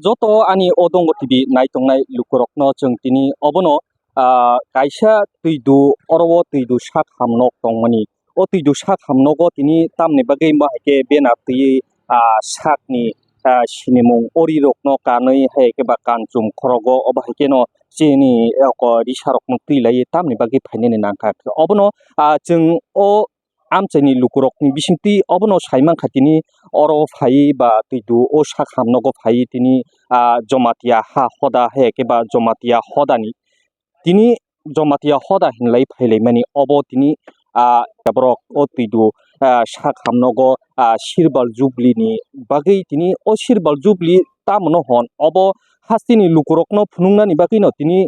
joto ani odong tibi naitongnai lukurokno chung tini obono kaisa tuidu orowo tuidu sak hamnok tongmani o tuidu sak hamnogo tini tamni bagui mahike bena tui sakni sinimung ori rokno kanui haike ba kanchum khorogo obahike no chini risarokno tuilai tamni bagui phainani nangkha obono chung o amchaini lukurokni bisingti obono saimang khatini oro phai ba tuidu o sak hamnogo phai tini jomatia ha hoda haike ba jomatia hodani tini jomatia hoda hinlai phailai mani obo tini borok o tuidu sak hamnogo sirbal jubli ni bagui tini o sirbal jubli tamno hon obo hastini lukurokno phunungnani bagui no tini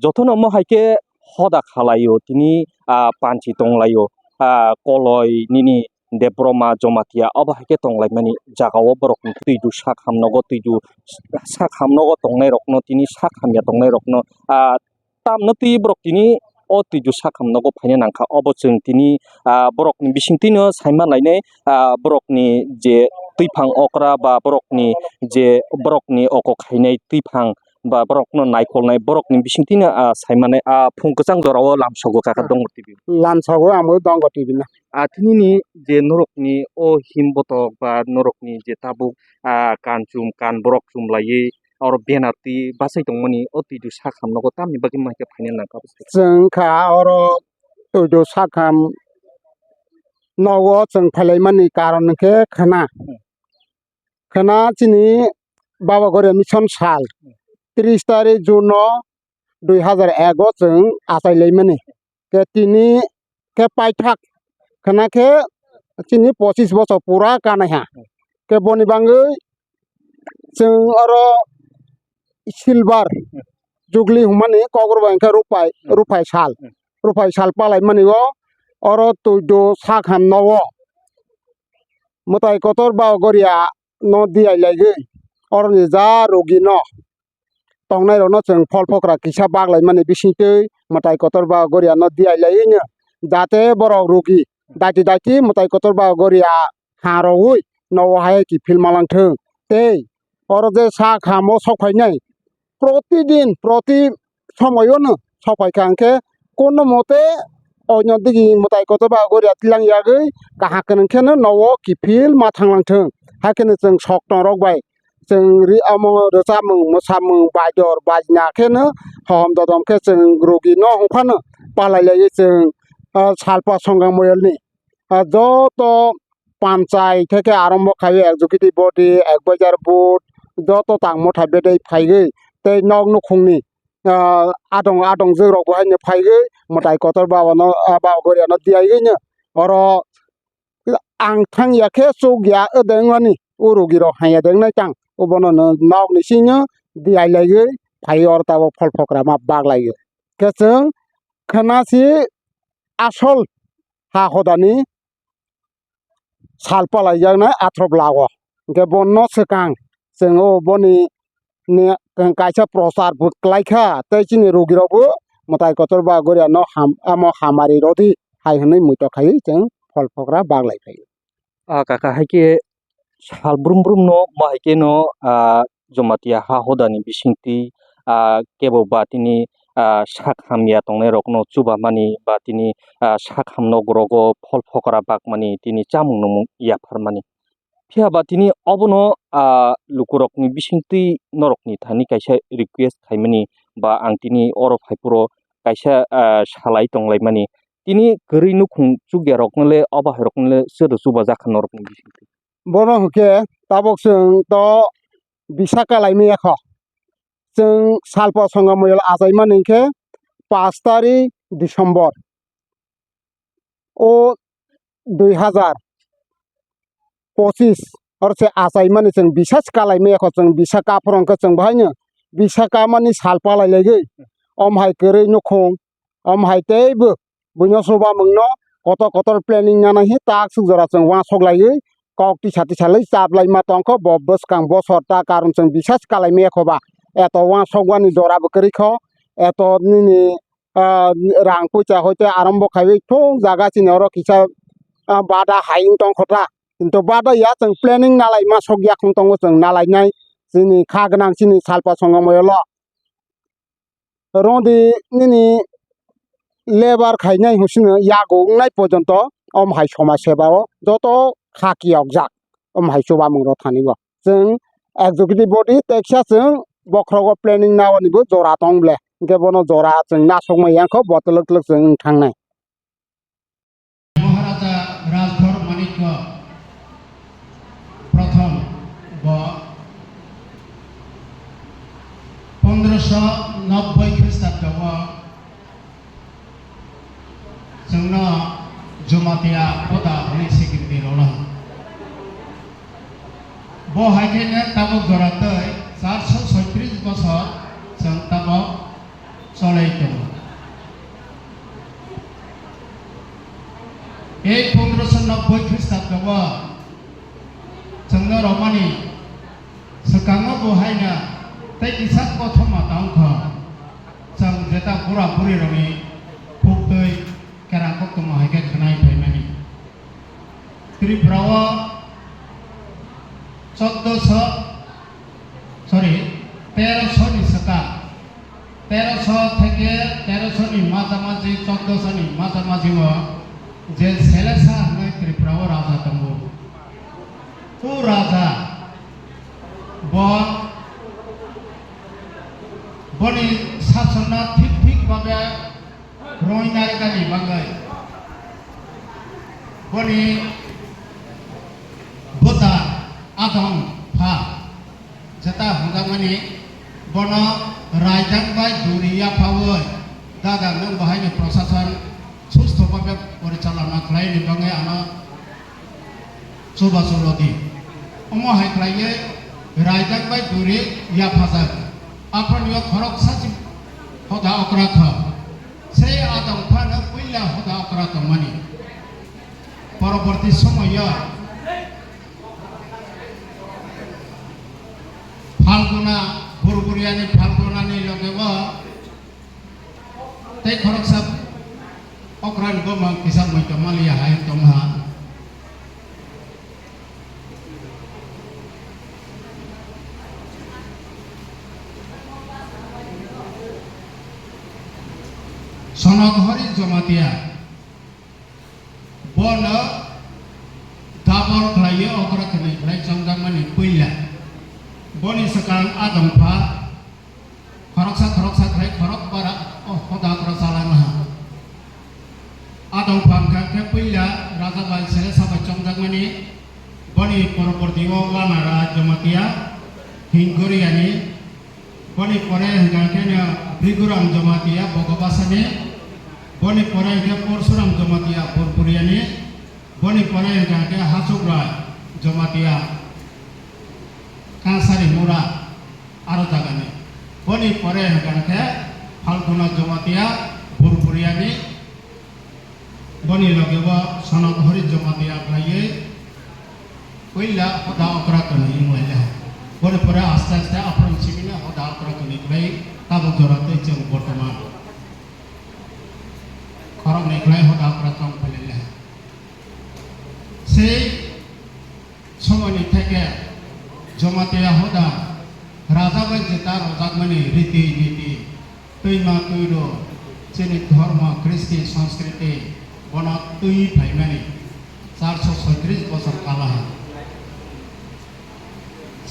jotono mohaike hoda khalaio tini panchi tonglaio koloi nini debroma jomatia obahaike tonglaimani jagao borok tuidu sak hamnogo tuidu sak hamnogo tongnai rokno tini sak hamya tongnai rokno tamno tui borok tini o tuidu sak hamnogo phaina nangkha obo chung tini borokni bisingtino saima lainai borokni je tuiphang okra ba borokni je borokni oko khainai tuiphang ba borokno naikolnai borokni bisingtino saimane phung kwchang jorao lamsogo kaka dongo tibi lamsago amo dongo tibi na tinini je norokni o himbotok ba norokni je tabuk kanchum kan borok chumlai oro benati basai tongmani o tuidu sak hamnogo tamni bagui mahike phaina nangkha जोंखा oro tuidu sakam nogo जों phailaimani karon ke khana chini Baba Gore Mission Sal 30 तारिख June 2001 o जों asailaimani ke tini ke paithak khana ke chini 25 bochor pura kanaiha ke boni bangui जों oro silver jugli humani kogrba engke rupai sal palaimani o oro tuidu sakham nogo mutai kotor Baba Goria no diailaigai oro ni ja rogi no tongnai rokno जों phol phokra kisa baglaimani bisingtui mutai kotor Baba Goria no diailaiino jate borok rogi daiti mutai kotor Baba Goria harowui no hai ki filmalangthung tei oro je sakham o sokphainai প্রতিদিন প্রতি সময়নো সফাইখাংকে কোনো মতে অন্য দিকে মতাই কত বা গরিয়া তিলাং ইয়াগৈ কাহাকেনखेनो न'आव किफिल मा थांलांथों हाकेनो जों सक्तं रगबाय जों रि आमो रोजामों मोसामों बायदर बाजिनाखेनो हहम ददमखे जों रोगि न हंफानो पालायलायो जों सालपा संगां मयलनि যত পঞ্চায়েত থেকে আরম্ভ খাই এক্সিকিউটিভ বডি এডভাইজার বোর্ড যত তাংমथा बेदै फाइगै tei nog nukhungni adong jorok haino phaigoi mutai kotor Baba Goria no diaigaino oro ang thang yakhe chugya odengmani urugi rok haya dengnai tang obono nog ni singno diailaigai phai or tabo phol phokra ma baglaiyo ke जों khanasi asol ha hodani sal palaijaknai athrob lago ke bonno swkang जों o boni ni kaisa prochar klaikha tei chini rogirokbo mutai kotor Baba Goria no amo hamari rodi hai hinui muito khai जों phol phokra baglai phai kaka haike sal brum no mahaike no jomatia ha hodani bisingti kebo ba tini sak hamya tongnai rokno chubamani ba tini sak hamno grogo phol phokra bakmani tini chamung numung yafarmani phiaba tini obono lukurokni bisingti norokni thani kaisa request khaimani ba ang tini oro phaipuro kaisa salai tonglaimani tini gori nukhung chugya roknole obah roknole sedo chuba jakhan norokni bisingti bono hke tabok जों to bisaka laimi yakho जों salpa songamoyal ajaimani ke 5 तारिख December o 2025 orse asaimani जों bisas kalaimi yakho जों bisaka prongka जों bahaino bisaka mani salpa lailaigai omhai koroi nukhung omhai teibo buino soba mungno kotor planning nanahi tak sugjora जों wa soglaigai kok tisa lai chaplai ma tongkho bo boskang bosorta karon जों bisas kalaimi yakhoba eto wa sogwani jorabo korikho eto nini rang pucha hoite arombo khaibai thong jaga chini oro kisa bada haing tongkhota কিন্তু বাদা ইয়া जों planning नालाय मा सग याखं tongo जों नालायनाय sini khagnang sini salpa songamoyolo rodi nini lebar khainai husino yagongnai porjonto hai somaj sebao joto khakiyok jak hai chubamung ro thanigo जों executive body teksa जों bokhrogo planning nawanibo jora tongle ke bono jora जों nasokmai yangkho botolok जों thangnai মহারাজা রাজধর মানিক্য প্রথম 1590 খ্রিস্টাব্দ जोंनो जमातिया पदा हनै सेकेंडरि रला बहायनो ताबक जरातै 436 बছর जों ताबक चलायदों এই 1590 খ্রিস্টাব্দ जोंनो रमानि सकाङो बहायनो तै इसाक प्रथमा दांख जों जेता बुरा बुरि रनि फुक्तै केराखौ कमाहायके खनाय फायमानि त्रिपुराव 1300 नि सका 1300 থেকে 1300 नि माजामाजी 1400 नि माजामाजीव जे सेलेसा होननाय त्रिपुराव राजा दङ उ राजा बनि शासना ठीक भाबे रयनारगानि बागै बनि बोता आदं फा जता हंगामानि बन रायदांबाय दुरिया फावै दादा नों बाहायनि प्रशासन सुस्थ भाबे परिचालना खालायनि बागै आना सुबासुलदि अमहाय खालायै रायदांबाय दुरि याफाजाक आपनियो खरक सासि हदा अक्राख से आदं फानो पहिला हदा अक्राख मानि परवर्ती समय फाल्गुना बुरबुरियानि फाल्गुनानि लगेब ते खरक सा अक्रान गमा किसान मैतो मालिया हाय तमहा सनगहरी जमातिया बन दाबर खालायो अक्रा खनै खालाय जंगामानि पहिला बनि सकां आदमफा खरकसा खालाय खरक बारा हदा अक्रा जालांहा आदमफा खाके पहिला राजा बालसेले साबा जंगामानि बनि परवर्ती वानारा जमातिया हिंगुरियानि बनि परे हंगाकेनो ब्रिगुराम जमातिया बगबासानि बनि परे के परशुराम जमातिया बुरबुरियानि बनि परे के हासुग्रा जमातिया कासारी मुरा आरो जागानि बनि परे के फाल्गुना जमातिया बुरबुरियानि बनि लगेब सनगहरी जमातिया खायै पहिला हदा अक्रा कनै इंलायला बनि परे आस्ते आस्ते आपन सिमिना हदा अक्रा कनै खायै ताबो जरातै जों बर्तमान खरक निकलाय हदा अक्रा कम फैला से समयनि थेके जमातिया हदा राजा बाय जेता रजाकमानि रीति नीति तैमा तैरो जेनि धर्म कृष्टि संस्कृति बना तै फायमानि 436 बছর काला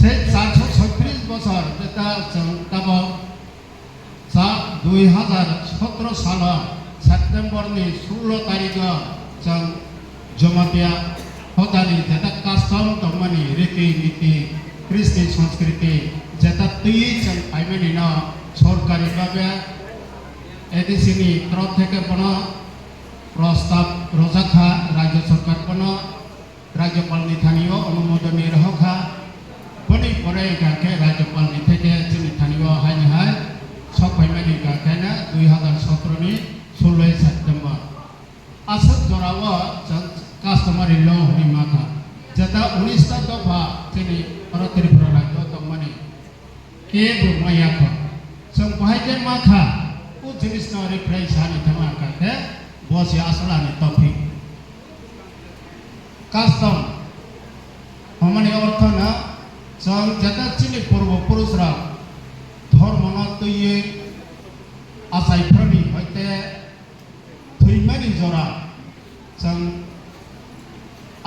से 436 बছর जेता जों ताबो 2017 साल सेप्टेम्बरनि 16 तारिख जों जमातिया हदानि जेता कास्टम दंमानि रीति नीति कृष्टि संस्कृति जेता तै जों फायमानि न सरकारि भाबे एडिसिनि तरफ থেকে बना प्रस्ताव रजाखा राज्य सरकार बना राज्यपालनि थानियो अनुमोदननि रहखा बनि परे गाके राज्यपालनि থেকে जोंनि थानियो हाय सब फायमानि गाकेना 2017 नि 16 सेप्टेम्बर आसाम जराव कास्टमारि ल नि माखा जेता 19 ता दफा जोंनि त्रिपुरा राज्य दंमानि के बुमायाख जों बाहायके माखा उ जिनिसनो रिफ्रेश हानि थामा गाके बसि आसलानि टपिक कास्टम हमानि अर्थना जों जेता चिनि पूर्वपुरुषरा धर्मना तैये आसायफोरनि हयते थैमानि जरा जों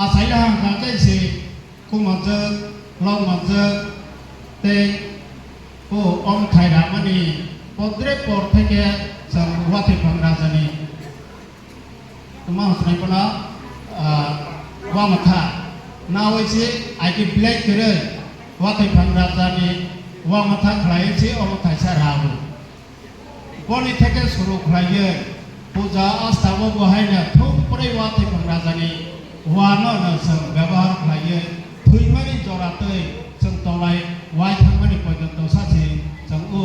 आसायला हांखासे कुमाजों लमाजों ते ओ अम थायरामानि पद्रे पर थेके जों वाथै राजानि मा हसनायफोरा वामाथा नावैसे आइके ब्लेक करे वाथै राजानि वामाथा खालायसे अमथायसा राबो बनि थेके सुरु खालायो पूजा आस्थाबो बहायनो थौप्रै वाथै राजानि वानो जों व्यवहार खालायो थैमानि जरातै जों तलाय वाय थांमानि पर्यन्त सासे जों ओ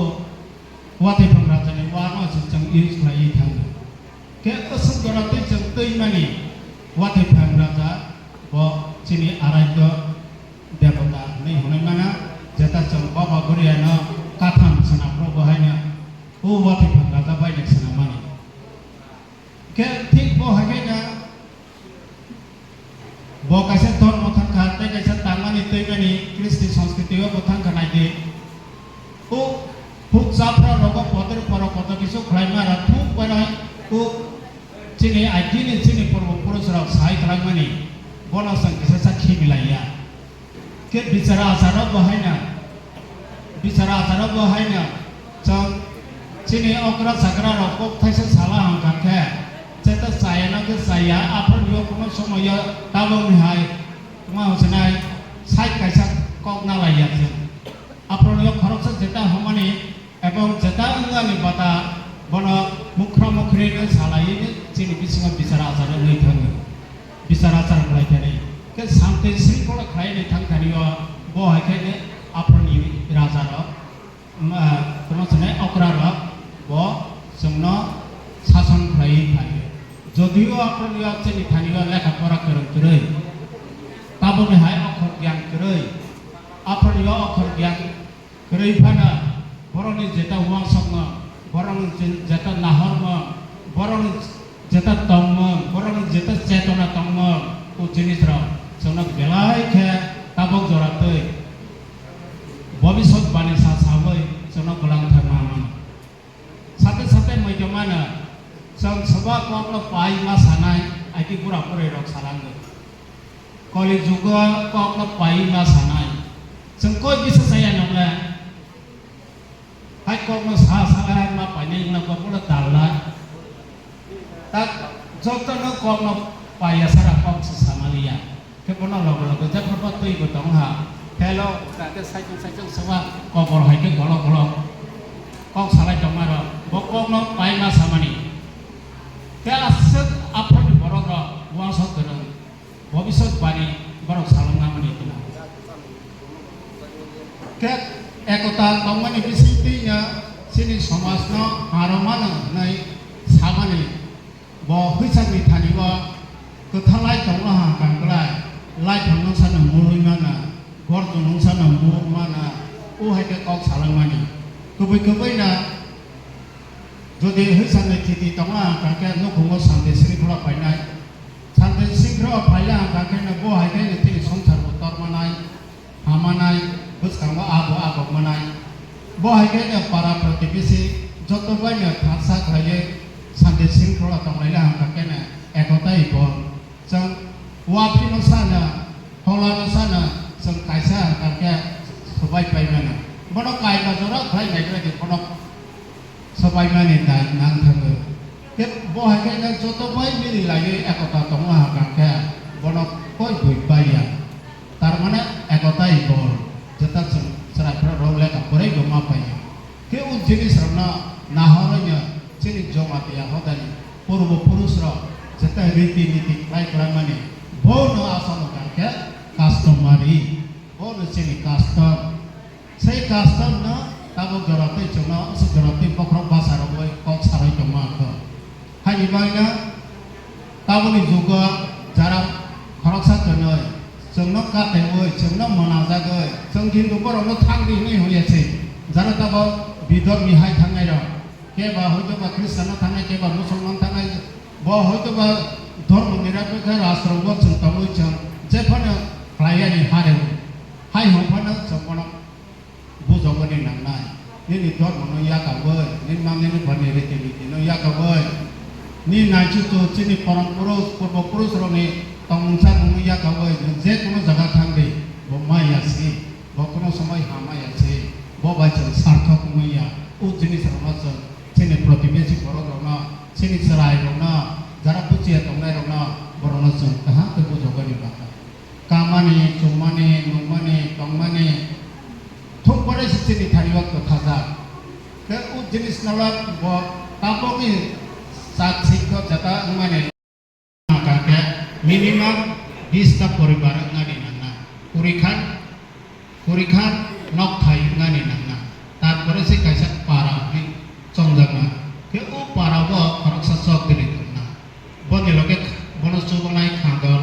वाथै राजानि वानो जों इउज खालायो थाङो के असं जरातै जों दैमानि वाथै राजा ब चिनि आराध्य देवता नै हुनै माना जेता जों बाबा गुरियानो काथान सोनाफ्राव बहायनो ओ वाथै राजा बायनो सोनामानि के ठीक बहायनो बकासे धर्म थांखा ते कैसे तांमानि तैमानि कृष्टि संस्कृतियाव बथांखा नायदे ओ फुकसाफ्रा रग पदर पर कत किसु खालायमारा थुक बानाय ओ चिनि आइथिनि चिनि पूर्वपुरुषराव साय खालाममानि बनसं किसे साखी मिलाया के बिचारा आसाराव बहायना जों चिनि अग्रा साग्रा रग थाइसे साला हांखाखे जेता सायना के साया आपन यो कोनो समय ताबोनि हाय मा हसनाय साय कायसा कगना लाया जों आपन यो खरकसा जेता हमानि एवं जेता अंगानि बाता बन मुख्रा मुख्रिनो सालायनो चिनि बिसिङा बिचारा आचार नै थाङो बिचारा आचार खालायथानै के शान्ति श्रृंखला खालायनो थांखानियो बहायखायनो आपननि राजार कोनो सनाय अक्रार ब जोंनो शासन खालायो जदिও आपनिया चिनि थानिया लेखा पढ़ा गोरों ताबोनि हाय अक्षर ज्ञान गोरै आपनिया अक्षर ज्ञान गोरै फाना बरनि जेता वांसम बरनि जेता नाहरम बरनि जेता तम बरनि जेता चेतना तम ओ जिनिसरा जोंना बेलायखे ताबक जरातै भबिष्यत बानि सासाबै जोंना गोलांथार नामा साथे साथे मैदमाना जों सबा कमल पाई मा सानाय आइके बुरा पुरै रक सालाङो कलि जुग कमल पाई मा सानाय जों कोई बिसा saya नंला हाय कमल सा सालाय मा पाइनै न कमल दाला ता जतन कमल पाया सारा कम सामालिया के बना लग लग जे प्रपत तै गतंग हा हेलो ताते साइजों सबा कबर हायके गल गल कम सालाय दमार ब कमल पाई मा सामानि Kala set apa di borong uang soteran, wabisot bani borong salam nama itu. Ket ekota taman ini sitinya sini samasna haramana nai samani, bahwa hisan di thaniwa kethalai tonglah kangkelai, lai tonglang sana mului mana, gor tonglang sana mulu mana, hai kau salam mani, kebai na যদি হিসানে থিতি তমা কাকে নকুমো শান্তি শৃঙ্খলা পাইনাই শান্তি শৃঙ্খলা পাইলা কাকে ন বহাইকে নেতি সংসার উত্তর মানাই হামানাই বুঝকাঙ্গা আবো আবক মানাই বহাইকে ন পারা প্রতিবেশী যত বাইনে থাসা খাইয়ে শান্তি শৃঙ্খলা তমলাইলা কাকে ন একতাই বল जों वाफि नसाना हला नसाना जों कायसा काके सबाय पाइमाना बनो कायबा जरा खाइ नायग्रा बनो सबाय माने दाय नां थाङो के बहायखायनो जत बाय मिलि लायो एकता दंला हाकाखे बनो कय गय बाया तारमाने एकताय बल जेता जों सरायफ्रा रौले कापरै गमा पायो के उ जिनिस रना नाहरनो चिनि जमातिया हदानि पूर्व पुरुष र जेता रीति नीति खाय खालामनानै बनो आसन काके कास्टमारि बनो चिनि custom sei custom na tabo jorate chona se jorate pokrok basaro boy kok sarai toma ko hai baina tabo ni juga jara khoroksa tonoi chongno ka teoi chongno monaja goi chongkin do boro no thangdi ni hoyase jara tabo bidor mi hai thangai ro ke ba hoyto ba kristiano thangai ke ba musulman thangai bo hoyto ba dharma nirapekha rashtra bo chong tamoi chong jephane klaiani hare hai hong phan nó trong con bu cho con này nặng này nên đi thoát mà nó ya cả bơi nên mang nên phần này để thì nó ya cả bơi nên này chú tôi chỉ đi parang purus rồi này tông sa nó ya cả bơi dễ cũng nó jaga thang đi bộ mai ya si bộ cũng nó samai hama ya si bộ bài chân sát thọ cũng ya u jenis nó chân chỉ này protein chỉ có rồi nó chỉ này serai rồi nó যারা বুঝিয়ে তোমরা রওনা বরণ চুন কাহা তো বুঝো গনি বাকা কামানে চুমানে নুমানে তংমানে থুক পরে সিনি থারিওয়াক তো খাজা কে উ জিনিস নালা ব তাপকি সাক্ষিক জাতা মানে কাকে মিনিমাম 20টা পরিবার গানি না পরীক্ষা নক থাই গানি না তারপরে সে কাইসা পারা চংজাগনা কে ও পারাব খরকসা সব দিলি bon ni loket bonus coba naik kantor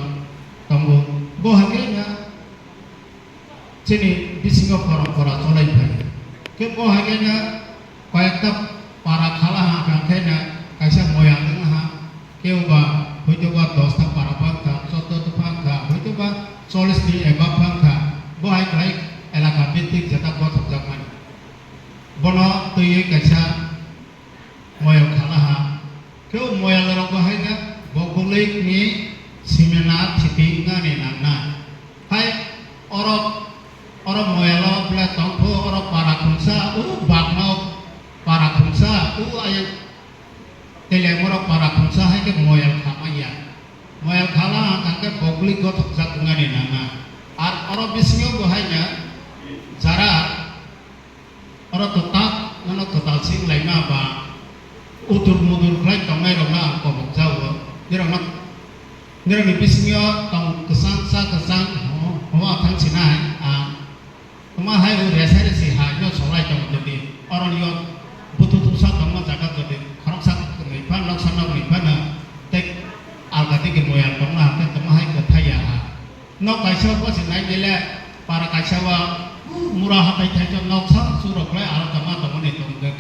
tunggu bo hakenya sini di Singapura pora colai pai ke bo hakenya kayakta para khala hakenya kaisa moyang ha ke uba hoitoba 10ta para bangka 14 bangka hoitoba 40 di eba bangka bo hak laik elaka bintik jata bo thak man bono tuye kaisa moyang khala ha ke moyang ro bo hakenya bogulik ni simena thiti ngani nana hai orok moyalo bla tongpo orok para khunsa bakno para khunsa ayat telemoro para khunsa hai ke moyal khamaya moyal khala kangke bogulik go thokjak ngani nana ar orok bisnyo bohainya jara orok totak ngono total sing laina ba utur mudur klai kamai rona ko bokjawo nira ni bismio tong kesan hoa thang sinai koma hai u resa resi ha no solai tong jadi orang yo butuh sa tong ma jaga jadi kharok sa ngai pan lok sana ngai pan tek algati ke moyal tong na te tong hai ke thaya no kaisa ko sinai dele para kaisa wa murah hatai thai tong nok sa surok lai al tama tong ni tong ke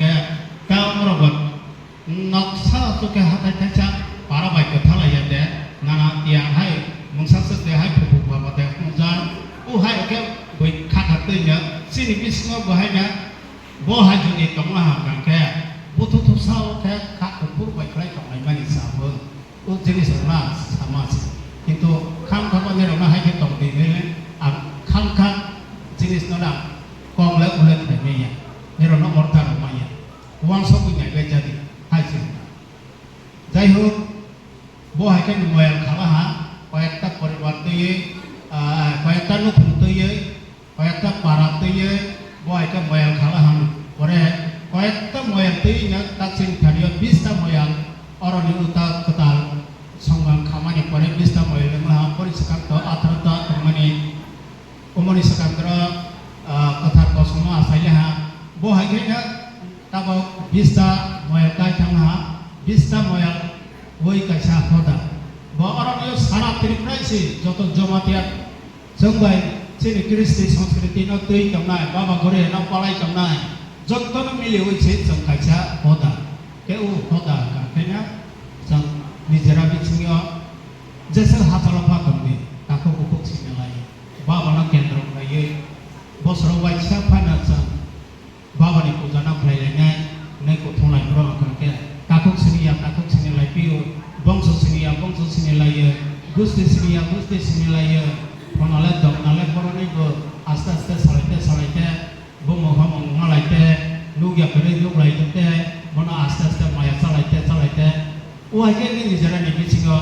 ka murabot nok sa tu ke hatai thai cha para baik kethala ya deh nana tiang hai mengsaset deh hai pupuk bapak deh mujan hai oke baik kakak tunya sini bisnya bahaya bohai juni tonglah kan kayak butuh tuh sao kayak kak kupur baik lagi kau main main sama jenis sama sih itu kan kapan ni orang hai kita tong ini kan jenis nona kong lek ulet ni ya ni orang orta rumahnya uang sok punya jadi hai sih jahit bo haken moyal khala ha kayakta pariwarti kayakta nu khunti kayakta parati bo haken moyal khala ha pore kayakta moyal ti nya taksin thariyo 20ta moyal oroni uta ketal songgang khamani pore 20ta moyal ma pori sekanto atrata kamani umoni sekandra kathar kosma asaiya ha bo haken nya tabo 20ta moyal kai thang ha 20ta moyal woi kaisa hoda bo orang yo sara triprai si joto jomatiat jongbai sini kristi sanskriti no tui kamnai baba gore no palai kamnai joto no mili woi si jong kaisa hoda ke u hoda ka kenya jong nijera bichingyo jesel hatala pa kamni kako kupuk sinalai baba no kendro ngai bosro wai sa phana jong baba ni pujana phlailanya nei ko thonglai ro ka ke kakuk sini lai piu bongso sini lai gusti sini lai ponale dok nale porone go asta salaite bomo hamong ngalai te lugya pere lug lai te bona asta maya salaite uage ni jara ni bicingo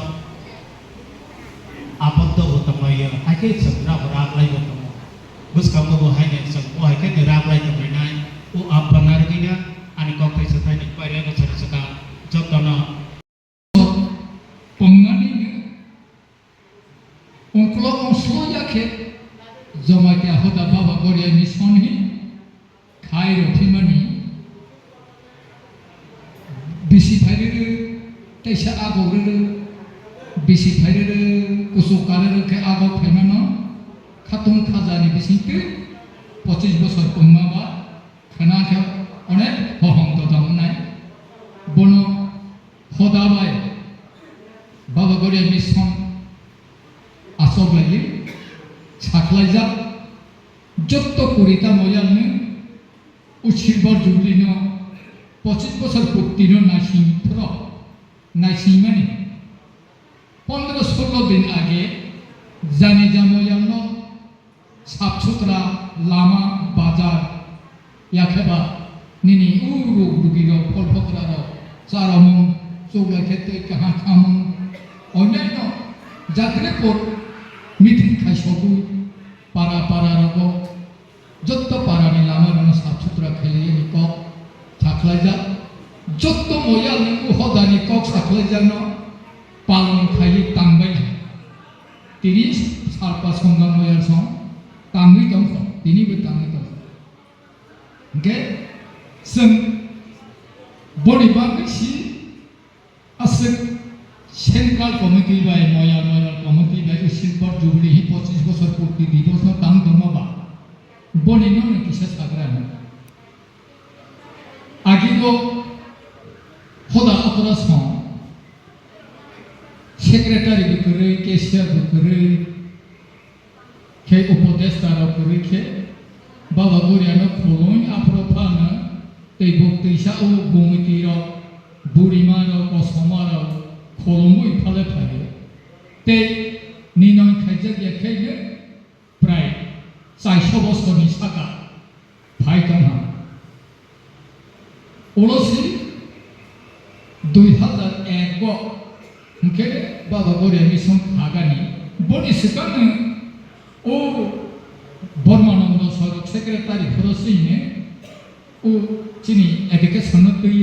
apot to utang lai ake sabra berak lai utang gus kamu go hai ne sang uage ni rak lai to nai u abangar gina ani ko pe satai ni pare ko chara saka jotona pengani ongklo onslo yake zoma ke hoda baba goria mission hi khairo thimani bisi phaire taisa agore bisi phaire kusukare ke agok phaimano khatung khajani bisite 25 বছর পঙ্গাবা খানা খে অনেক হহং দদামনাই বনো হদাবাই बाबा Gauriya mission आसक लगी साखलाइजाक Rita Moyalne, Uchilbor Jublino, 25 বছর পূর্তির নাসিম পুরো নাসিম মানে 15-16 দিন আগে জানি জাময়ান্ন সাফ সুতরা লামা বাজার ইয়াখেবা নিনি উরু বুগির ফলফকরার চারমন চৌলা ক্ষেত্রে কাহা খামন অন্যান্য যাত্রে পর মিথিন খাইসবু পাড়া পাড়া রব যত পাড়ানি লামার সাফ সুতরা খেলিয়ে কক থাকলাই যা যত ময়ালনি উহদানি কক থাকলাই যেন পালন খাইয়ে তাংবাই 30-4 সংগ্রাম ময়াল সং तांगै दं दिनैबो तांगै दं ओके जों बरिबांगै सि आसो सेन्ट्राल कमिटि बाय मयाल कमिटि बाय उसिलपर जुबली 25 বছর পূর্তি দিবস तां दङबा बनिनो किसा साग्रानो आगिगो होदा अतरा सं सेक्रेटारि बकरै केशियार बकरै के उपदेष्टा परीक्षे बाबा गुरियानो खोलोन आप्रफानो दै बक्तैसा ओ गमितिर बुरिमार कसमार खोलोमो इफाले फायो ते निनय खाइजा गेखेनो प्राय 400 বছরनि साका फाइदोंहा उलसि 2001 गो ओंखे बाबा गुरिया मिसन खागानि बनि सिगांनो ओ बर्मानंद सरक सेक्रेटारि फरसिने ओ चिनि एडुकेशन तै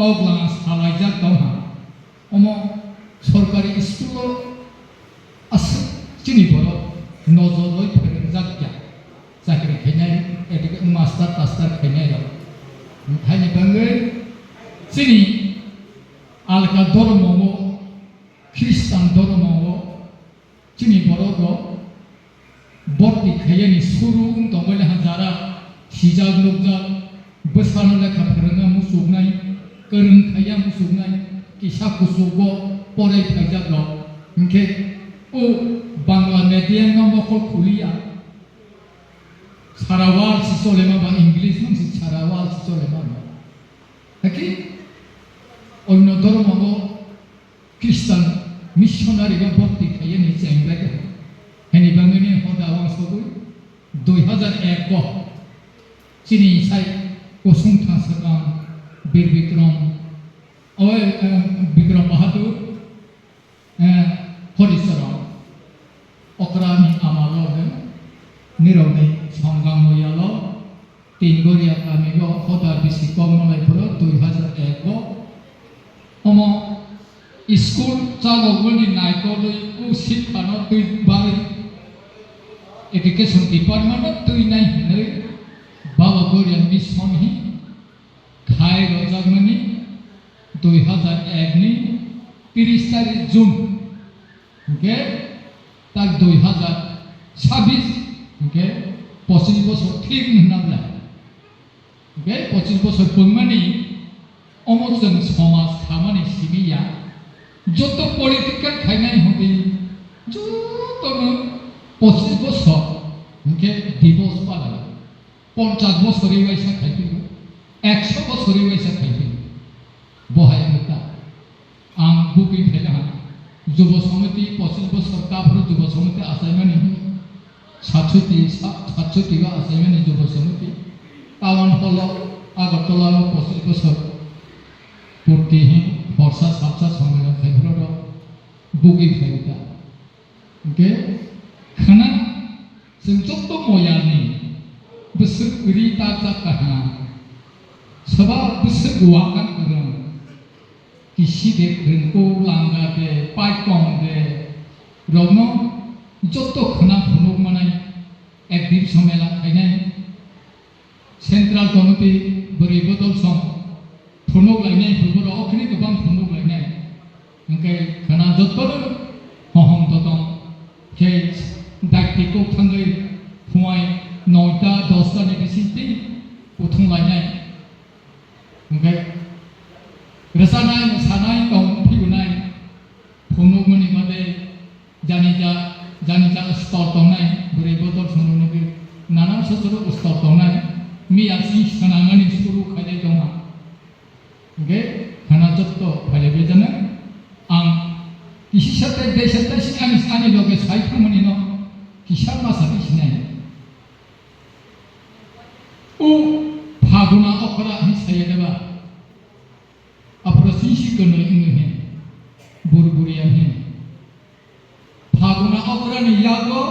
अगला सालाइजा दंहा अम सरकारि स्कुल आस चिनि बर नजरय फोरोंजाक या साख्रि खैनाय एडुकेशन मास्टार टास्टार खैनाय ओंखायनो बांगै चिनि आलका धर्ममो ख्रिस्टान धर्ममो चिनि बरगो बर्ती खायनि सुरु दंगले हजारा सिजाग लोकजा बसानो लेखा फोरोङा मुसुगनाय गोरों खाया मुसुगनाय किसा कुसुगो पराय फाइजाग लो ओंखे ओ बांला मिडियाम मखल खुलिया सारावाल सिसलेमा बा इंग्लिश मोनसे सारावाल सिसलेमा नाकि अन्य धर्मगो ख्रिस्टान मिशनारि बा बर्ती खायनि जेंग्रागे हेनि बांगैनि हदा वांसबो 2001 गो चिनि साइ गसुंथा सगां बीर विक्रम बाहादुर हरिचरण अक्रानि आमालो निरवनै संगां मयालो तिनगरिया गामिगो हदा बिसि कमलायफोर 2001 गो अम स्कुल चालकफोरनि नायकलै शिक्षानो दै बारै एडुकेशन डिपार्टमेंट तैनाय हनै बाबा गुरिया मिशन ही खाय रजागमनि 2001 नि 30 तारिख जून ओके ताक 2026 ओके 25 বছর ঠিক होनाब्ला ओके 25 বছর पङमानि अमजों समाज खामानि सिबिया যত पलिटिकल खायनाय हबि যতनो 25 বছর ओके दिवस पाला 50 বছরই वैसा खायफिनो 100 বছরই वैसा खायफिनो बहाय होता आं बुकि फेला युव समिति 25 বছর काफर युव समिति आसायमानि 67 का आसायमानि युव समिति टाउन हल आगरतला 25 বছর पूर्ति ही वर्षा साबसा संगठन खायफिनो बुकि फेला ओके खाना जों जत मयानि बोसोर उरिता जाकाहा सबा बोसोर गुवाकान गोरों किसी दे घोंखौ लांगा दे पाइकं दे रौनो जत खाना फुनुक मानाय एक दिन समेला खायनाय सेंट्रल कमिटि बोरै बदल सम फुनुक लायनाय फुलबर अखनि गोबां फुनुक लायनाय ओंखाय खाना जतनो हहम ददं के दायित्वखौ थांगै फुङाय 9टा 10टा नि बिसिति उथुंलायनाय ओमफ्राय रोजानाय मोसानाय दं फैनाय फुनुकमनि बादै जानिजा स्टल दंनाय बोरै बदल सनुनोबो नाना sosoro ustad dona mi asi sanangani suru khade dona ge khana jotto phale bejana ang kisi sate desate sinani ani loge sai khamani no kisar masati sinai u phaguna okra hi sayedaba apro sisi kono inge burburian he फागुना अग्रणी यागो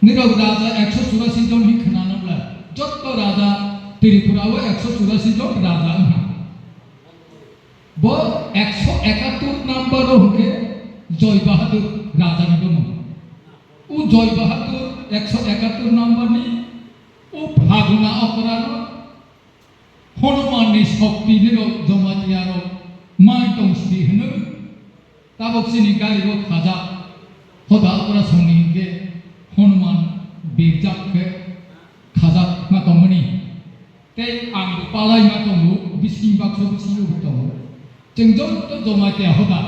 निरव राजा 184 जन ही खनानब्ला जत्त राजा त्रिपुराव 184 जन राजा हा बो 171 number होके जय बहादुर राजा नि दङ उ जय बहादुर 171 नम्बर नि उ फागुना अग्रणी हनुमान नि शक्ति निरव जमातियारो माय दंसि होनो ताबक्सिनी गारिबो खाजा होदा अपरा संनि के हनुमान बिरजाक के खाजा मा दंमोनि ते आं पालाय मा दंमु बिसिं बाक्सो बिसिं दंमु जों जत्त जमाते होदा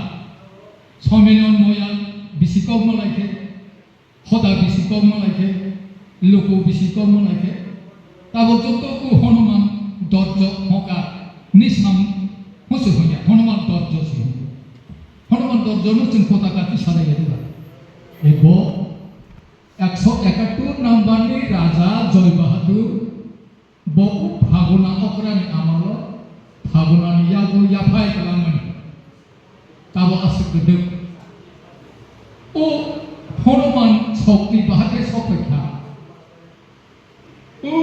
समिलन मयाल बिसिकौ मलायके होदा बिसिकौ मलायके लोको बिसिकौ मलायके ताबो जत्त उ हनुमान दर्ज होका निसाम होसो होया हनुमान दर्ज से हनुमान दर्जनो जों पताका सालायो देबा एबो 171 नम्बरनि राजा जय बहादुर बो फागुना अग्रणी आमालो फागुनानि यागो याफाय खालामोन ताबो आसुगदो ओ हनुमान शक्ति बाहागे सफैखा ओ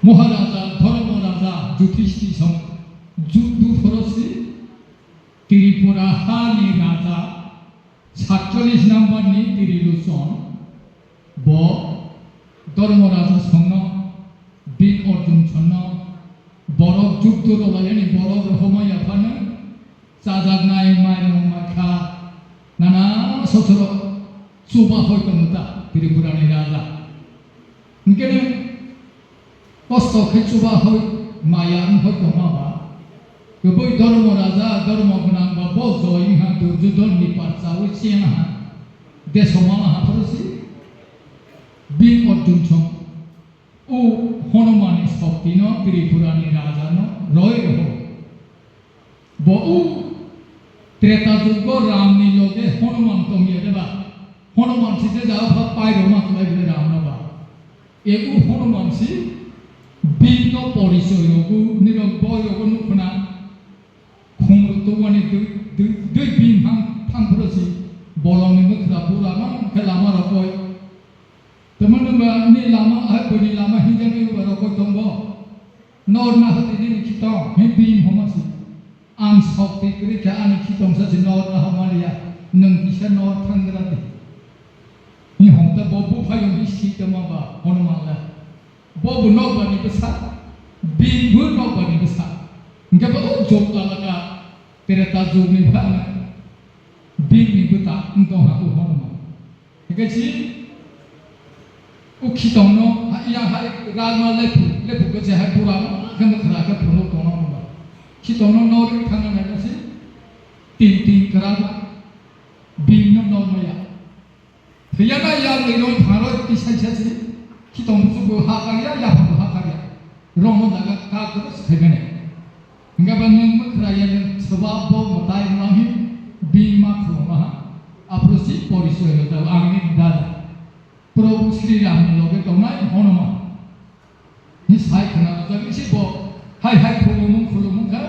महाराजा धर्म राजा जुधिष्ठिर सम जुद्धु फरसि त्रिपुरा हानि राजा 47 नम्बरनि तिरिलुसन ब धर्म राजा संनो बिन अर्जुन सन्न बरफ जुद्ध रलायनि बरफ रहमाया फानो जाजागनाय मायरं माखा नाना ससर सुबा होयतमुता त्रिपुरानि राजा इनकेनो कष्ट खेचुबा होय माया होयतमाबा बै धर्म राजा धर्म गुनां बाबो जय हा दुर्योधन नि पाचाव सेना देशमा हाफरसि बिन अर्जुन सं ओ हनुमान शक्ति न त्रिपुरानि राजा न रय रहो बहु त्रेता युग राम नि लगे हनुमान तमिया देबा हनुमान से जाबा पाइरो मा लाइबे राम नबा एगु हनुमान सि बिन परिचय योगु निरं बयगु नुखना खुंरुतवानि दै बिन थांफोरसि बलंनि मोखरा बुरामा खेलामा रकय तमनबा नि लामा आबनि लामा हिजानि रकय दंबो नर ना हतिनि खितं हे बिन हमासि आं शक्ति क्रिया आनि खितं सासि नर ना हमालिया नों किसा नर थांग्रादि नि हमता बबु फायं बिसि तमाबा हनुमानला बबु नबानि बेसा बिनबो नबानि बेसा इंगा जोक लागा तेरेता जुगनि भाना बिनि बुता उंतो हा उ हनुमान गेछि उ खितंनो या हाय रामा लेफु गसे हाय पुरा गम खरा का पुनो कोनो नबा खितंनो नरि थांना नायसि तीन कराबा बिनो नमया थैयाना या लेनो थारो तिसाइसासि खितंनो सुबो हाकारिया या हाकारिया रंनो दागा का सैबेने इंगाबा नों मखराया sebab matai nahi bima kroma aprosi परिचय होता आंनि दादा प्रभु श्री राम लगे दंनाय हनुमान नि साइ खना जगिसि बो हाय हाय खुलुमु का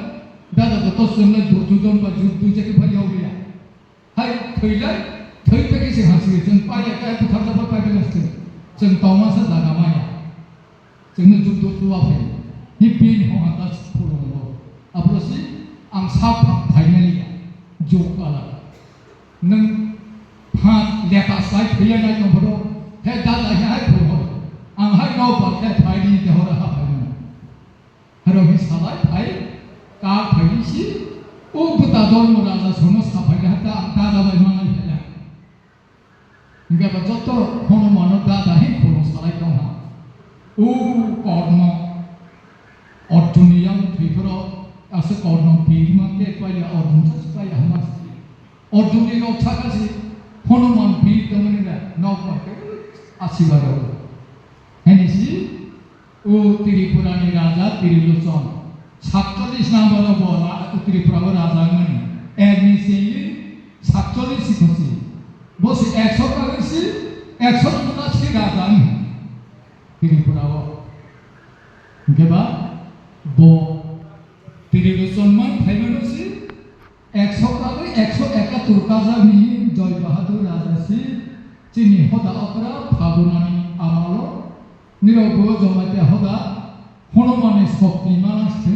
दादा तो सोनले दुर्योधन बा जुद्धु जेके भयाव गया हाय थैलाय थै पेके से हासि जों पाया का बुथार जाबा पाबे नस्ते जों तमासा दागा माया जोंनो जुद्धु तुवा फै नि बिन हो हाता खुलुमु aprosi ang sapa finally jokala nang phat leta sai phia na no bro he dada hai bro ang hai no ba he phai ni de hora ha phai haro hi salai phai ka phai si o buta don mo raja sono sa phai ha ta dada bai ma na phela inga ba jotto hono mano dada hi khono salai ka ha o korno orjuniyam tripura आसे कर्णम बीमा के पाया अर्जुन से पाया हमारे अर्जुन ने रक्षा का से हनुमान बीर तमने ना नौ पाके 아시바라고 해니시 우 ত্রিপুরানি রাজা ত্রিলোচন 47 নম্বর বলা ত্রিপুরা রাজা는 একনিসেই 47 শিখছি বসে 100 কাগজি 100 টাকা শিখা জান ত্রিপুরাও গেবা ব ত্রিলোচনমান ফাইমানসি 100 কাগজ 171 কাজানি জয় বাহাদুর রাজাসি চিনি হদা অপরা ফাগুনানি আমালো নিরব জমাতে হদা হনুমানে শক্তিমান আসছে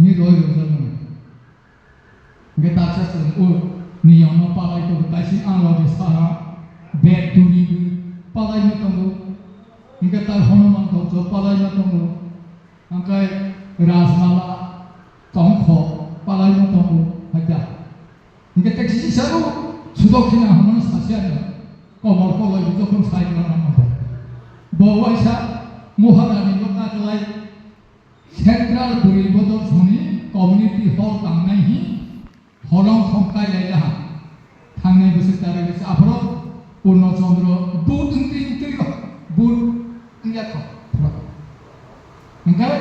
নিরয় রোজানো গেতাচাসন ও নিয়ম পালাই তো কাইসি আলাদে সারা বেদ তুরি পালাই মতঙ্গ গেতার হনুমান তো পালাই মতঙ্গ আঙ্কাই রাজমালা তংখ পালাই মতঙ্গ হাজা গেতে কিছু সারো সুদক্ষিণা হমন সাসিয়ানো কমল কলাই যখন সাইলা নাম বওয়াইসা মহারানী লোকাকলাই সেন্ট্রাল পরিবদল শুনি কমিউনিটি হল তাंनायनि হলং সংকাय लायला थांनाय बोसोर तारे बोसोर आफरो पूर्णचंद्र बुद इंद्रिय बुद इंयाख ओंखाय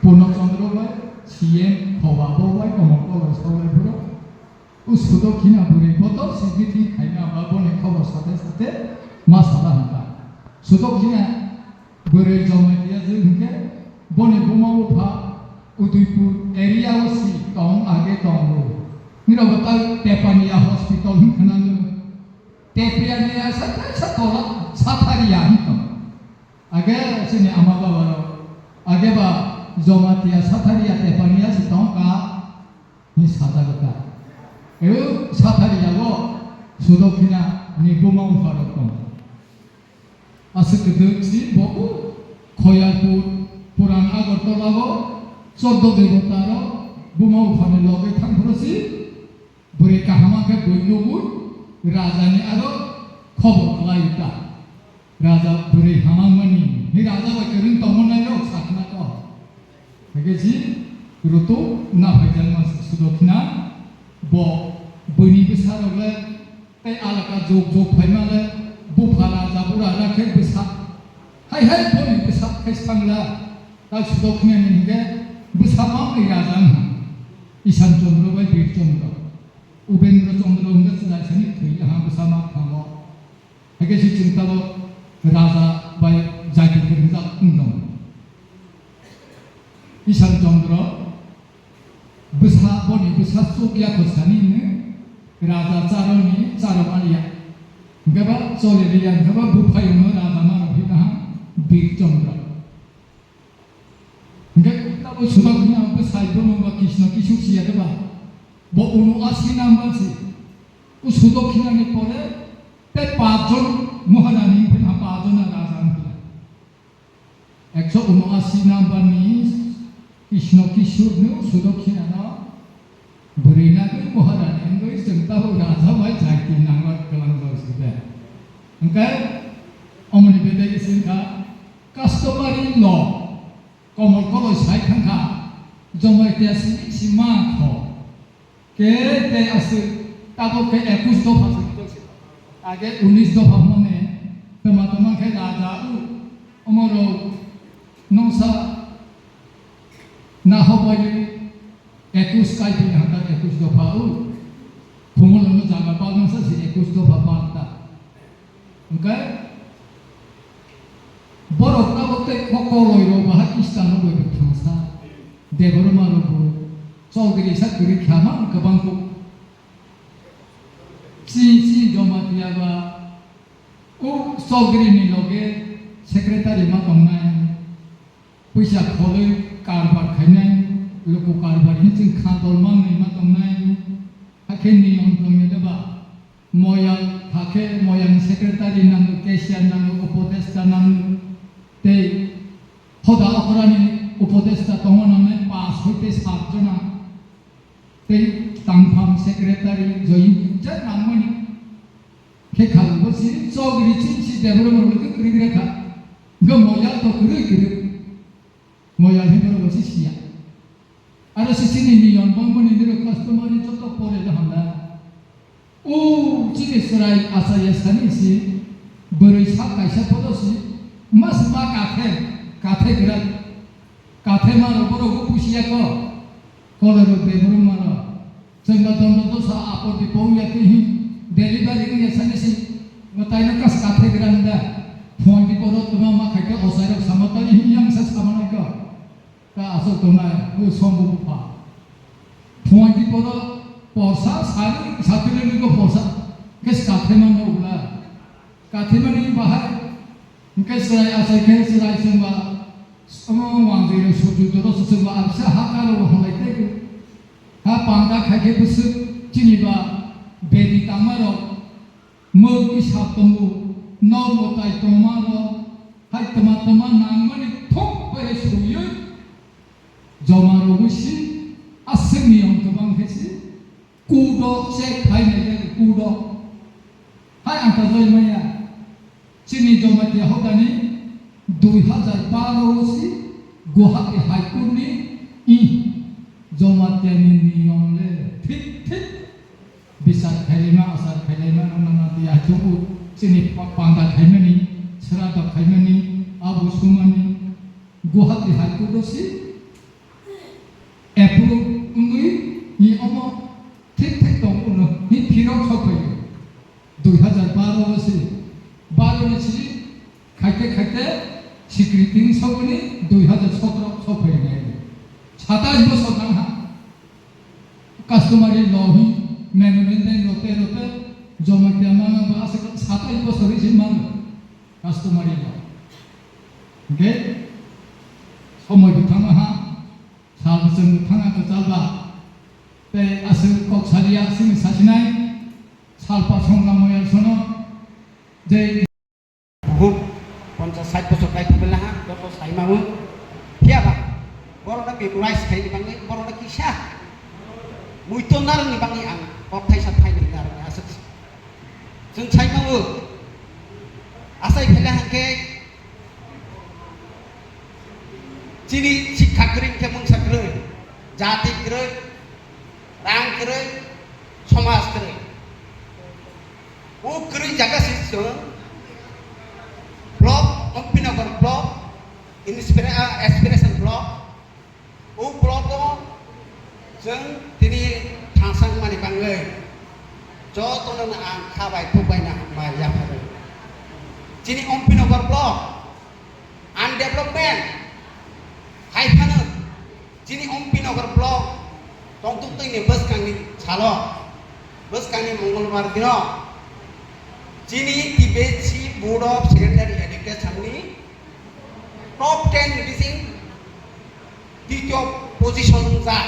पूर्णचंद्र बाय सीएम खबाबो बाय कमल सावलाय फुरो उसुदखिना परिबदल सिगिथि खायना बाबने खबर साथे साथे मासाला हंका सुदखिना बोरै जमायदिया जोंके बने बुमावफा उदयपुर एरिया वसी तंग आगे तंग निरबता टेपानिया हॉस्पिटल हिखनानो टेपियानिया साथा साथला साथारिया हिखम आगे सिने आमा बाबा आगे बा जमातिया साथारिया टेपानिया सितंग का नि सादागता ए साथारिया गो सुदखिना नि बुमावफा रकम आसकदोसि बहु खयापुर पुरान आगरतलागो 14 देवतार बुमाव फाने लगे थांफोरसि बुरै काहामाखे बयनुबुर राजानि आरो खबर लायता राजा बुरै हामामनि नि राजा बायकरिन तमनायो साखनाको हेगेजि रुतो ना फाइजान मास सुदखिना ब बयनि बिसारले तै आलाका जोग जोग फाइमाले बुफाला जाबुरा राखे बिसा हाय हाय बयनि बिसा खायसांला दा सुदखिनानि हिगे बिसामा राजान ईशान चंद्र बाय वीर चंद्र उपेंद्र चंद्र उंगे सदासनि थैहा बिसामा थांगो हेगेजि चिंतालो राजा बाय जागिरगिरि जा उंदं ईशान चंद्र बिसा बनि बिसा सोकिया खसानिनो राजा चारनि चारमालिया गबा चलेलिया गबा बुफायनो राजा मानभिना वीर चंद्र गबा सुदखिना बिसाइबो नंबा कृष्ण किशुसिया गबा ब 79 नाम्बार से उ सुदखिनानि परे ते 5 जन महारानी फिना 5 जन राजा 179 नाम्बारनि कृष्ण किशोरनो सुदखिना बुरैनागै महारानी जोंताबो राजा बाय जायति नांगा गलांगसबे ओंखाय अमनि बेदे सिंखा कास्टमारी ल कमल कलय साइ थांखा जमायतिया सिमा ख के ते आसे ताबो के 21 दफा आगे 19 दफा मने तमा के राजा अमरो नौसा ना होबाय 21 कायदि हाता 21 दफा फुमलनो जागा पागनसा 21 दफा पाता ओंखाय बरफना बते खकलयरो बाहा इस्तानो बयबो थांसा देबरमारबो चौधरी साकरि खामा गोबांखौ सि जमातियाबा ओ चौधरीनि लगे सेक्रेटारि मा दंनाय पैसा खलै कारबार खायनाय लोक कारबारनि जों खादल मांनाय मा दंनाय हाखे नियम दंने देबा मया हाखे मयानि सेक्रेटारि नांगौ केशियार नांगौ उपदेष्टा नांगौ ते हदा अखरानि उपदेष्टा दंनानै 5 हइते 7 जना ते तांफाम सेक्रेटारि जयिन जा नामनि के खालबोसि चौधरी चिनसि देबरमरबो ग्रिग्रेखा गमया तो ग्रिग्रे मया हिबरबोसि सिया आरो सिसिनि नियम बंमनि दिरो कस्टमारि जतो परे जहना ओ चिनेसराय आसाया सानिसि बोरै सा कायसा पदसि मास मा काथे ग्रा काथे मारो बरगु पुसिया को कलरो बेबरु मारो जोंबा दन्द दसा आपदि पौयाति हि डेलिभारि नि सानिसि मतायना कास काथे ग्रांदा फोंदि परो तुमा मा खायके असायक सामतानि हि यांसा सामनाय को ता आसो तोना उ समबु फा फोंदि परो पोसा सारि सातिले को पोसा केस काथे मान उला काथे मानि बाहाय के सराय आसाय के सराय सोंबा समो वांगे सुजु दरो सोंबा आबसा हा कालो हलायते ha pangka khake busu chiniba bedi tamaro mogi saptomu no motai tomaro hai toma nangmani thok pare suyu jomaro busi asmi on kebang hesi kudo se khai ne kudo hai anta joi maya chini jomati hodani 2012 si Guwahati High Court ni i Jomatiani niyomle fit bisa khalima asar khalima nanati ajuku sini pangkat khaimani serata khaimani abu sumani Guwahati High Court si approve ungui ni omo ঠিক tong uno ni phirok sokai 2012 si 12 ni si খাইতে স্বীকৃতি সবনি 2017 সফল নেই 27 বছর না customary লহি মেনুমেন্টেন রতে জমাতে মানা আছে 27 বছর হিসি মান কাস্টমারি ল ওকে সময় বিথানা হা সাবসন থানা তো চালবা তে আছে কক্সারিয়া সিং সাচিনাই সালপা সংগ্রাময় শোনো যে buhuk 50-60 bosok kai kubelah doto sai mau piaba borona be rice kai bangi borona kisah muito nar ni bangi ang kotai sathai ni nar asat jeng sai mau asai pelah ke chini sikha kring ke mung sakre jati kre rang kre samas kre o kre jaga siso blok Ompinagar blok aspiration blok u blok ko jeng tini thangsang mani bangle jo tonon ang khabai thubai na ma ya phare chini Ompinagar blok undevelopment hai phana chini Ompinagar blok tong tuk tei ni bus kang ni chalo bus kang ni mongolbar dino chini TBC Board of Secondary Education ni top 10 leading দ্বিতীয় position যা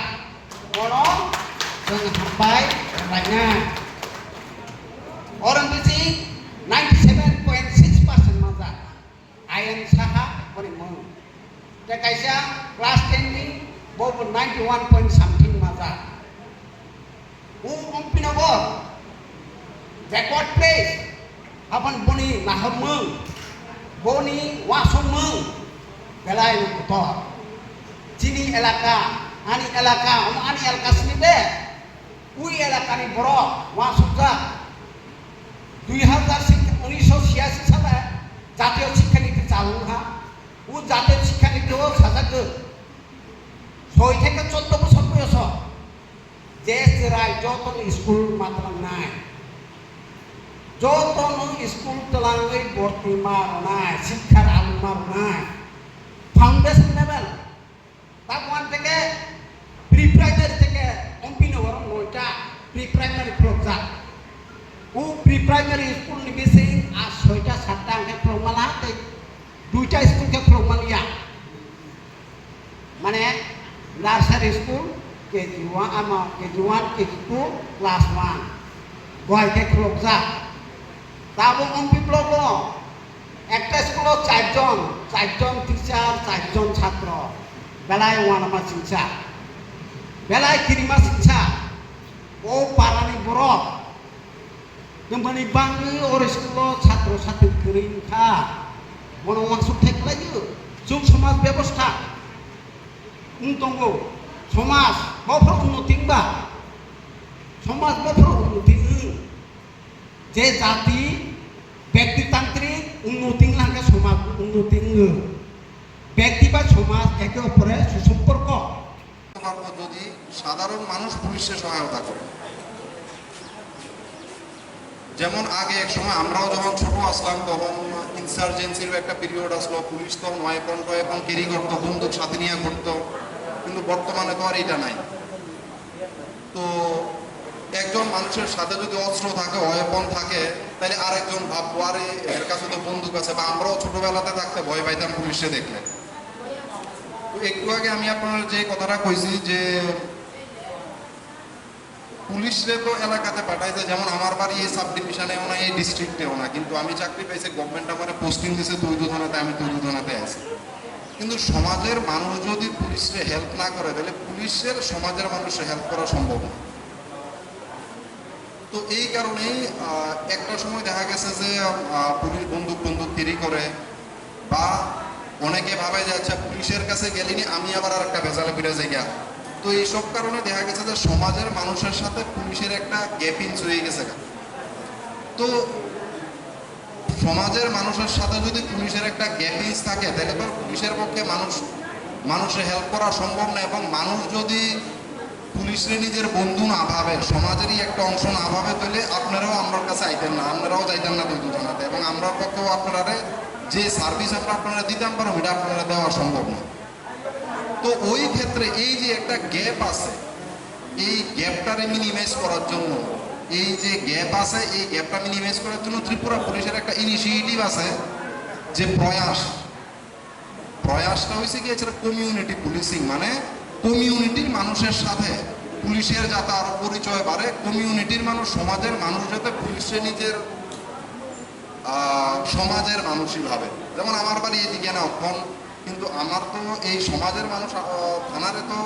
ono jeng hampai lainnya orang bisi 97.6% maza ayan saha kone mong te kaisa class 10 ni bobo 91 point something maza Ompinagar backward place apan boni naham mung boni wasong mung belai kotor chini elaka ani elaka snibe ui elaka ni borok wasukja 1986 সালে জাতীয় শিক্ষানীতি চালু হা ও জাতীয় শিক্ষানীতিও সাজাকে 6 থেকে 14 বছর বয়স যে রায় যত স্কুল মাত্র নাই যত স্কুল তলাঙ্গই ভর্তি মারনায় শিক্ষার আলু মারনায় ফাউন্ডেশন লেভেল তারপর থেকে প্রি প্রাইমারি থেকে Ompinagar 9টা প্রি প্রাইমারি প্রোগ্রাম ও প্রি প্রাইমারি স্কুল নিবেছে আর 6টা 7টা আগে প্রমালা 2টা স্কুলকে প্রমালিয়া মানে nursery school KG1 KG2 class 1 গয়কে প্রোগ্রাম তাবো অম্পি ব্লক একটা স্কুল 4জন টিচার 4জন ছাত্র বেলায় ওয়ানামা শিক্ষা বেলায় কিরিমা শিক্ষা ও পারানি বরফ গম্পানি বাংলি ওর স্কুল ছাত্র ছাত্রী করিখা মন মাংসুক থাকলাইयो जों समाज ব্যবস্থা उनतंगो समाज बफोर उन्नतिंबा समाज बफोर उन्नति जे जाति ব্যক্তিতান্ত্রিক সমাজ উন্নতি ব্যক্তি বা সমাজ একে অপরের সুসম্পর্ক পারবো যদি সাধারণ মানুষ পুলিশের সহায়তা করে। যেমন আগে এক সময় আমরাও যখন ছোট আসলাম তখন ইনসার্জেন্সির একটা পিরিয়ড আসলো, পুলিশ তখন ওয়েপন ক্যারি করতো, বন্দুক সাথে নিয়ে ঘুরতো, কিন্তু বর্তমানে তো আর এটা নাই। তো একজন মানুষের সাথে যদি অস্ত্র থাকে, ওয়েপন থাকে, তাহলে আরেকজন ভাববো আরে এর কাছে তো বন্দুক আছে, বা আমরাও ছোটবেলাতে থাকতে ভয় পাইতাম পুলিশে দেখলে। তো একটু আগে আমি আপনার যে কথাটা কইছি যে পুলিশরে তো এলাকাতে পাঠাইছে, যেমন আমার বাড়ি এই সাব ডিভিশনেও না, এই ডিস্ট্রিক্টেও না, কিন্তু আমি চাকরি পাইছি, গভর্নমেন্ট আমার পোস্টিং দিয়েছে তৈদুধনাতে, আমি তৈদুধনাতে আছি। কিন্তু সমাজের মানুষ যদি পুলিশে হেল্প না করে তাহলে পুলিশের সমাজের মানুষের হেল্প করা সম্ভব না। তো এই কারণেই একটা সময় দেখা গেছে যে পুলিশ বন্দুক ক্যারি করে, বা অনেকে ভাবে যে আচ্ছা পুলিশের কাছে গেলিনি আমি আবার আর একটা ভেজালে ফিরে যাই গা। তো এইসব কারণে দেখা গেছে যে সমাজের মানুষের সাথে পুলিশের একটা গ্যাপিংস হয়ে গেছে। তো সমাজের মানুষের সাথে যদি পুলিশের একটা গ্যাপিংস থাকে তাহলে তো পুলিশের পক্ষে মানুষের হেল্প করা সম্ভব না, এবং মানুষ যদি পুলিশের নিজের বন্ধু না ভাবে, সমাজেরই একটা অংশ না ভাবে, তাহলে আপনারাও আমার কাছে আইতেন না, আপনারাও যাইতেন না দুই দুজনাতে, এবং আমরা পক্ষেও আপনারা যে সার্ভিস আমরা আপনারা দিতাম পারো এটা আপনারা দেওয়া সম্ভব না। তো ওই ক্ষেত্রে এই যে একটা গ্যাপ আছে, এই গ্যাপটারে মিনিমাইজ করার জন্য, এই যে গ্যাপ আছে এই গ্যাপটা মিনিমাইজ করার জন্য ত্রিপুরা পুলিশের একটা ইনিশিয়েটিভ আছে, যে প্রয়াসটা হয়েছে কি এছাড়া কমিউনিটি পুলিশিং, মানে কমিউনিটির মানুষের সাথে পুলিশের যাতে আরো পরিচয় বাড়ে, কমিউনিটির মানুষ, সমাজের মানুষ যাতে পুলিশের নিজের সমাজের মানুষই ভাবে। যেমন আমার বাড়ি এদিকে না অক্ষণ, কিন্তু আমার তো এই সমাজের মানুষ থানারে তো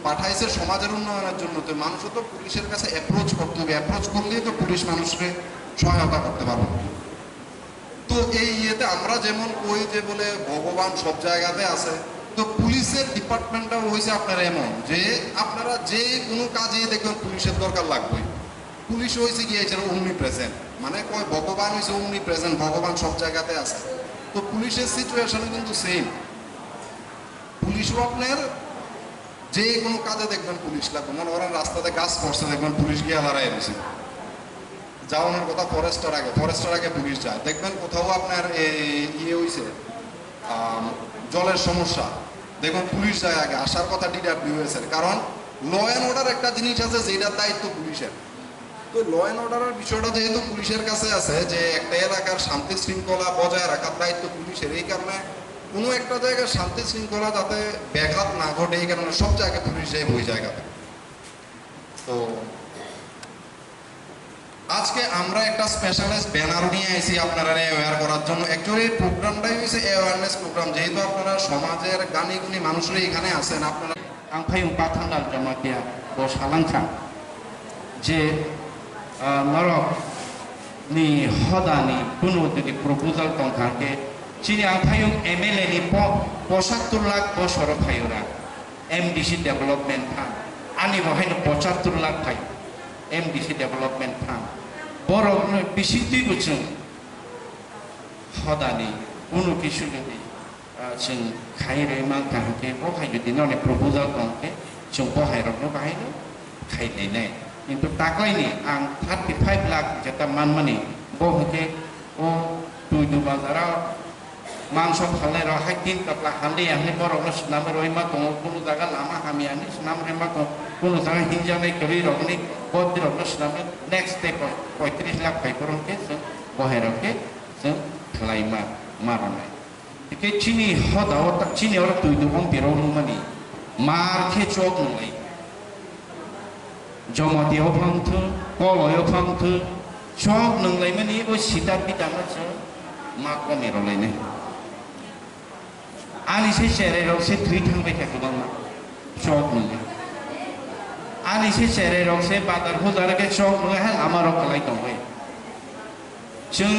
পাঠাইছে সমাজের উন্নয়নের জন্য, তো মানুষও তো পুলিশের কাছে অ্যাপ্রোচ করতে হবে, অ্যাপ্রোচ করলেই তো পুলিশ মানুষকে সহায়তা করতে পারবে। তো এই ইয়েতে আমরা যেমন ওই যে বলে ভগবান সব জায়গাতে আছে, তো পুলিশের ডিপার্টমেন্টটাও হয়েছে আপনার এমন যে আপনারা যে কোনো কাজে দেখবেন পুলিশের দরকার লাগবে। পুলিশ হয়েছে গিয়েছে অমনি প্রেজেন্ট, মানে কয় ভগবান হয়েছে অমনি প্রেজেন্ট, ভগবান সব জায়গাতে আছে। তো পুলিশের সিচুয়েশন কিন্তু সেম, পুলিশও আপনার যে কোনো কাজে দেখবেন পুলিশ লাগবে। মনে করেন রাস্তাতে গাছ পড়ছে দেখবেন পুলিশ গিয়ে দাঁড়ায় রয়েছে, যাওয়ানোর কথা ফরেস্টার আগে পুলিশ যায়। দেখবেন কোথাও আপনার ইয়ে হয়েছে জলের সমস্যা, দেখবেন পুলিশ যায় আগে, আসার কথা DWS এর, কারণ ল অ্যান্ড অর্ডার একটা জিনিস আছে যেটার দায়িত্ব পুলিশের। তো ল অ্যান্ড অর্ডারের বিষয়টা যেহেতু পুলিশের কাছে আছে, যে একটা এলাকার শান্তি শৃঙ্খলা বজায় রাখার দায়িত্ব পুলিশের, এই কারণে কোনো একটা জায়গায় শান্তি শৃঙ্খলা যাতে ব্যাঘাত না ঘটে, এই কারণে সব জায়গায় পুলিশ যায় ওই জায়গাতে। তো আজকে আমরা একটা স্পেশালাইজড ব্যানার নিয়ে আইছি আপনারা অ্যাওয়্যার করার জন্য। অ্যাকচুয়ালি প্রোগ্রামটাই হয়েছে অ্যাওয়ারনেস প্রোগ্রাম, যেহেতু আপনারা সমাজের গানি গুণী মানুষরা এখানে আছেন, আপনারা आंफायं पाथांडाल जमातिया ब सालांखा जे नरक नि हदानि कुनु जुदि प्रपोजाल तंखाके चिनि आंफायं MLA नि 75 लाख बसर फायरा MDC डेभलपमेंट फान्ड आनि बहायनो 75 लाख फाय MDC डेभलपमेंट फान्ड बरकनो बिसिति गुचुं हदानि कुनु किसु जुदि जों खायरे मांखाके बहाय जुदि नने प्रपोजाल दंके जों बहायरनो बाहायनो खायनाय किन्तु ताकलायनि आं 35 लाख जेता मानमानि बहके ओ दुइदु बाजाराव मांस फालनाय हाय दिन कापला हालदै आंनि बरकनो सुनाम रयमा दङ कुनु जागा लामा हामियानि सुनाम रेमा दङ कुनु जागा हिंजानाय करि रकनि बदि रकनो सुनाम नेक्स्ट डे 35 लाख फायफोरके जों बहायरके जों खालायमा मारनाय के चीनी हदाव तक चीनी और तुई दुबंग बिरों मनी मार के चौक नलाई जमातियों फंगथु कलोयों फंगथु चौक नलाई मनी वो सीता पिता मच माँ को मेरो लेने आनी से शेरे रोग से थ्री थंग में क्या कुदां चौक नलाई आनी से शेरे रोग से बादर हो जारे के चौक नलाई है हमारा कलाई तो है चुं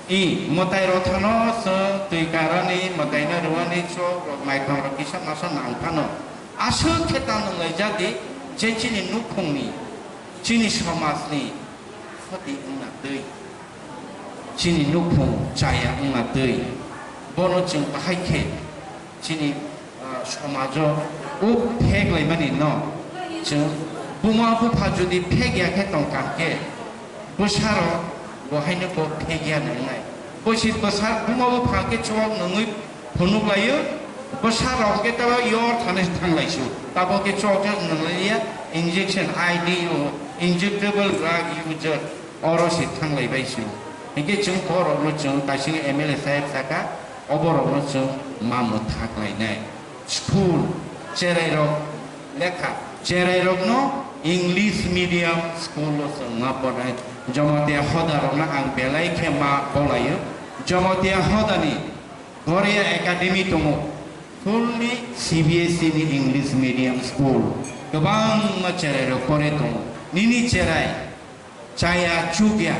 I motai rothano so tui karani motai na ruani so mai khang kisa masa nangkano asu kheta ngai jadi je chini nukhungni chini samasni khoti na tei chini nukhung chaya na tei বনো जों बाहायखे जोंनि समाजाव उ fake लायमानि न जों बुमा बुफा जुदि फेगियाखे दंखामखे बोसारो बहायनो बो फेगिया नंनाय बोसार बुमा बुफाखे चौक नङै फनुक लायो बोसाराव के तब योर थाने थांलायसु तब के चौक नंलाया इंजेक्शन आईडीयू इंजेक्टेबल ड्रग यूजर और से थांलायबायसु इनके जों बर'नो जों दासिम एमएलए साहेब साका अबर'नो जों मामु थाख्लायनाय स्कुल जेरायरक लेखा जेरायरकनो इंलिश मीडियम स्कुल जों मा पढ़ाय जमातिया हदारना आं बेलाय खेमा बोलायो जमातिया हदानि गरिया एकाडेमी दङ फुल्ली सीबीएसई नि इंलिश मीडियम स्कुल गोबां जेरायरक परे दङ निनि जेराय चाया चुगिया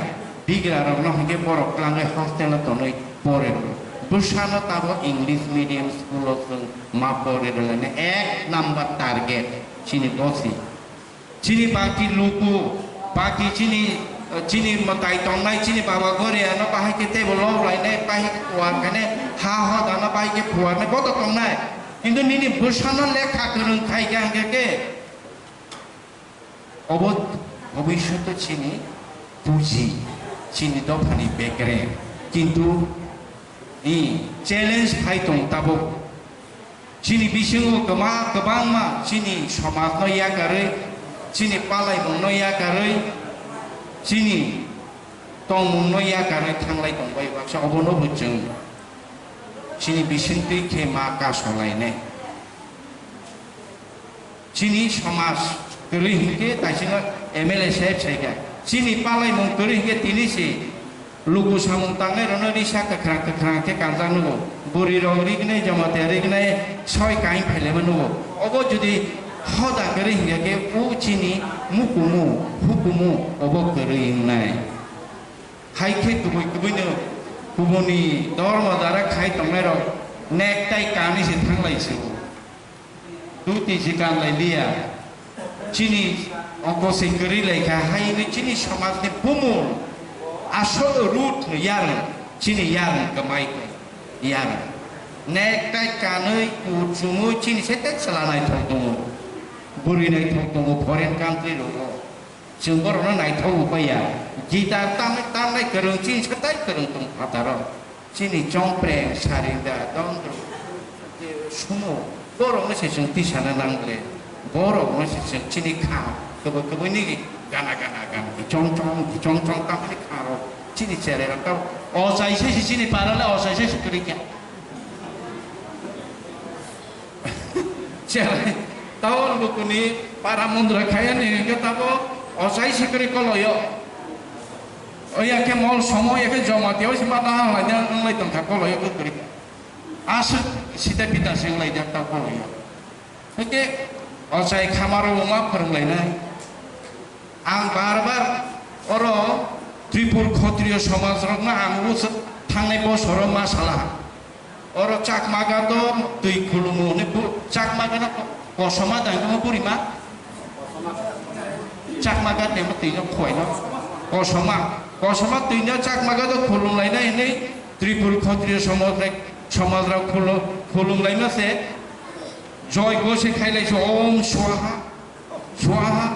बिग्रा रखना हंगे बरफ लांगे हॉस्टेल तो नहीं पढ़े बुशानो ताबो इंग्लिश मीडियम स्कूल से मा पढ़े रहने एक नंबर टारगेट चीनी बॉसी चीनी बाकी लोगो बाकी चीनी मताई तोंगनाई चीनी बाबा गोरे ना बाहर के टेबल लो लाइने बाहर कुआर कने हा दाना बाहर के कुआर ने बहुत तोंगनाई इंदु निनी बुशानो लेखा करन खाई के अबोध भविष्य तो चीनी पूजी चीनी दफानी बेकरे किंतु नी चैलेंज फाइटों ताबो चीनी बिसिंगो गोबां मा चीनी समाज न या करे चीनी पालाय न या करे चीनी तंग न या करे थांलाय दंबाय बाक्सा अबनो बुजों चीनी बिसिंति खेमा कासलायने चीनी समाज गरि हिके दासिनो एमएलए साहेब सायगा चीनी पालाय मंगतरी के तिनी से लुगु सामुं तांगे रनो रिसा कखरा के कांजा नुगो बुरी रंगरी गने जमाते रिगने सय काइन फैलेम नुगो अबो जुदी हदा गरि हिंगे के उ चीनी मुकुमु हुकुमु अबो गरि हिंनाय हाइखे कुबैनो कुबुनि धर्म दारा खाइ तंनाय र नेकटाइ कानि से थांलायसु दुति से कानलाय लिया चीनी अको सिंगरी लेखा हाय ने चीनी समाज ने बुमुल आसल रूट यार चीनी यार कमाई यार नेकटाइ कानै उचुमु चीनी सेते सलानाय थदो बुरि नाय थदो फरेन कान्ट्रि रो जों बरनो नायथौ बाया गिटार तामनाय गोरों चीनी सताय गोरों दं फादार चीनी जंप्रे सारिदा दंद्र सुमु बरनो से जों तिसाना नांगले बर'नो से चीनी खा कबो नि गाना चong तामनि खारो चीनी चेरे रक असाइसे चीनी पाराले असाइसे सुकरी क्या चेरे तावन बुकुनि para mundra खाया नि के ताबो असाइसे करि कलयो ओया के मल समय के जमातियाव सिमा ना लाइदा नंलाय तंखा कलयो करि आसु सिदा पिता सेंलाय जाता कलयो ओके असाय खामारो मा फोरोंलायनाय आं बार अर त्रिपुर क्षत्रिय समाज रखना आंबो थांनाय बोसोराव मा साला अर चाकमागा तो दै खुलुमो ने चाकमागा कसमा दांगो बुरिमा चाकमागा ने दैनो खयनो कसमा दैनो चाकमागा तो खुलुमलायनाय नै त्रिपुर क्षत्रिय समाज खुलुमलायनो से जय गोसे खाइलायसो ओम स्वाहा स्वाहा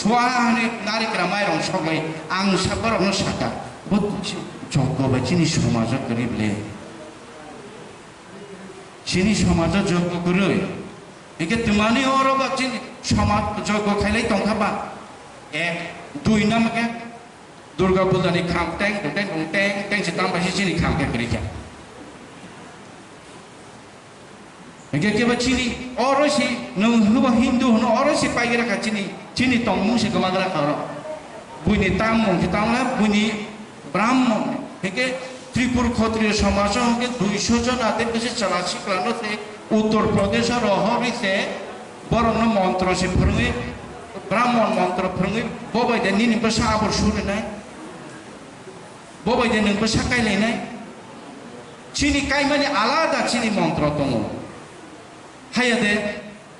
स्वाहा ने नारिक्रा माइरं सगै आं साबरनो साता बुद्धि जग्ग बाचिनि समाज गरिबले चिनि समाज जग्ग गरै एके तुमानि अरो बाचिनि समाज जग्ग खाइलाय तंखाबा एक दुई नामके दुर्गा पूजानि खाम टें टें से तामबासि चिनि खाम के गरिया के बच्ची और सी नहुबा हिंदू होनो और सी पाइगे रखा चीनी तंगमु से गमागरा करो बुनी ताममु के तामला बुनी ब्राह्मण के त्रिपुर क्षत्रिय समाज के 200 जन आते के चलासी क्लानो से उत्तर प्रदेश और हरि से बरनो मंत्र से फरंगे ब्राह्मण मंत्र फरंगे बबायदे निनि बसा आबर सुरनाय बबायदे नों बसा कायलायनाय चीनी काई माने आलादा चीनी मंत्र दङ हायदे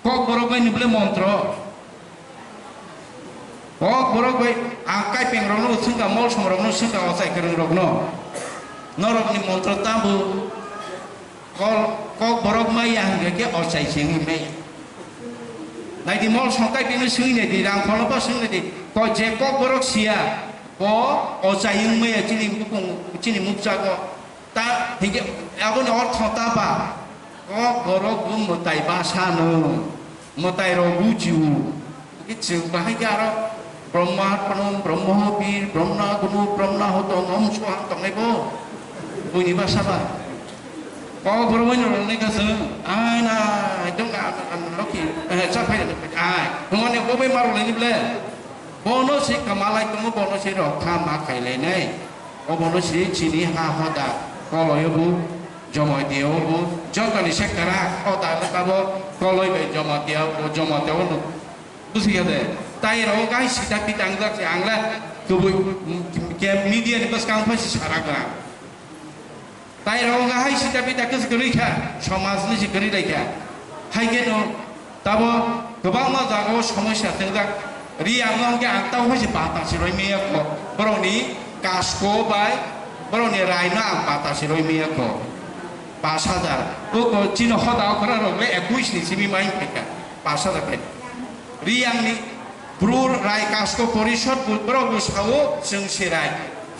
कक बरक बाय निबले मंत्र कक बरक बाय आकाय पेंग्रनो सुंगा मल समरनो सुंगा असाय करन रगनो नरकनि मंत्र ताबु kok borok mai yang ke osai singi mai nai di mall songkai bini sui ne di rang kono pa sui ne di ko je kok borok sia ko osai yung mai chini mukja ko ta hige abon or thota ba kok borok gum motai basa no motai ro buju ki chu ba hai ga ro Brahma Pranam Brahma Bir Brahma Gunu Brahma Hoto Om Swang Tong Nei Bo Bunyi bahasa apa? Kau berapa ni orang ni kata, na itu laki, siapa yang kemudian yang boleh maru lagi boleh. Bonus si kamalai kamu bonus si rokam makai lene. Oh bonus si cini hoda. Kalau ibu jomoh dia ibu, jangan ni sekarang hoda lekabo. Kalau ibu jomoh dia itu sih ada. Tapi orang kaya si tapi tanggal si angla, kebu media ni pas kampus si saraga. তাই রঙা high সিটা পিতা case করি খা সমাজনি C করি রাখা high কেন তাবো গোবাং মা জাগো সমস্যা তেঙ্গা রি আমকে আংতাও হইছে বাতাসি রই মেয়া ক বরনি কাসকো বাই বরনি রাইনা আং বাতাসি রই মেয়া ক 5000 ও চিনো হদাও করা রগলে 21 নি সিমি মাই পেকা 5000 পে রি আমনি ব্রুর রাই কাসকো পরিষদ বড় বসাও जों সেরাই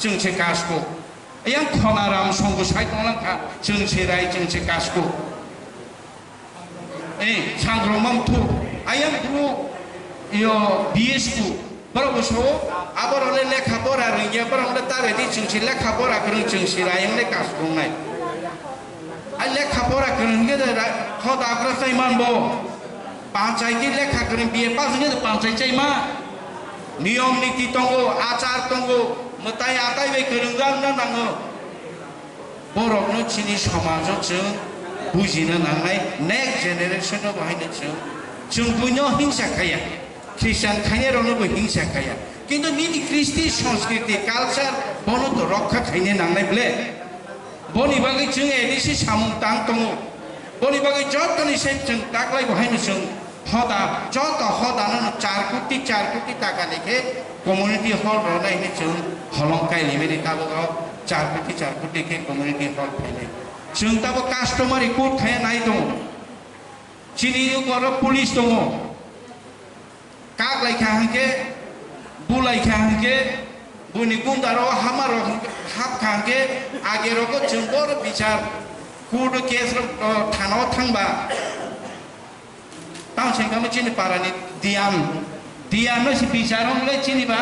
जों সে কাসকো yang konaram songgo sai tonglang ka jeung serai jeung se kasku sangromam tu ayam tu yo biesku baro boso abor ole lekha pora ringe baro ole tare di jeung se lekha pora krung jeung serai yang le kasku nai ai lekha pora krung ge da khoda akra sai man bo panchai ki lekha krung bie pa ge da panchai chai ma niyom niti tongo achar tongo Metai atai we kerenggang nang nang borok no chini samajo chung bujina nang nai next generation no bahai ne chung bunyo hingsa kaya Christian kaya rono bo hingsa kaya kintu nini Kristi সংস্কৃতি culture bono to rokha khaine nang nai ble boni bagi chung edisi samung tang tongo boni bagi jotoni se chung taklai bahai ne chung hoda joto hoda no 4 কোটি টাকা লিখে community hall রনাই নে chung হলংকাই লিমেরি তাবো 4 কোটি ke community hall phele chung tabo customer court khai nai dong chini goro police dong kak lai khangke bulai khangke buni gundaro hamaro hap khangke agero ko chung bor bichar court case thano thangba tang chengam chini parani diam no si bicarong le chini ba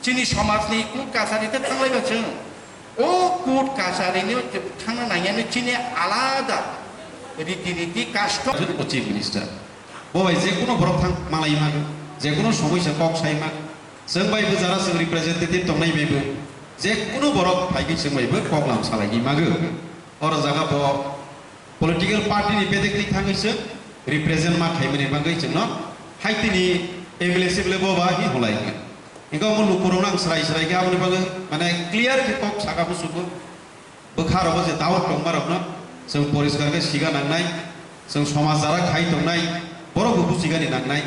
chini সমাজনি কুট কাছারিতে থাংলাইবা जों ও কুট কাছারিনি থাংনা নাইয়াनो chini আলাদা রীতি caste chief minister Bobai যে কোনো বরফ থাং মালাই মাগো যে কোনো সমস্যা কক সাই মা जों बायबो जारा जों रिप्रेजेन्टेटिभ दंनाय बेबो जे कोनो बरफ फाइगि जों बायबो कगलाम सालायगि मागो अर जागा ब पलिटिकल पार्टीनि बेदेकनि थांगैसो रिप्रेजेन्ट मा खाइमनि मागै जों न हाइतिनि एभेलेबल बबा हि हलायगो Engkau menukuru nang serai-serai ke apa nih mana clear ke kok saka musuhku bekhar apa sih tahu dong marah no seng poriskar ke siga nang nai seng somazara khai dong nai borok buku siga ni nang nai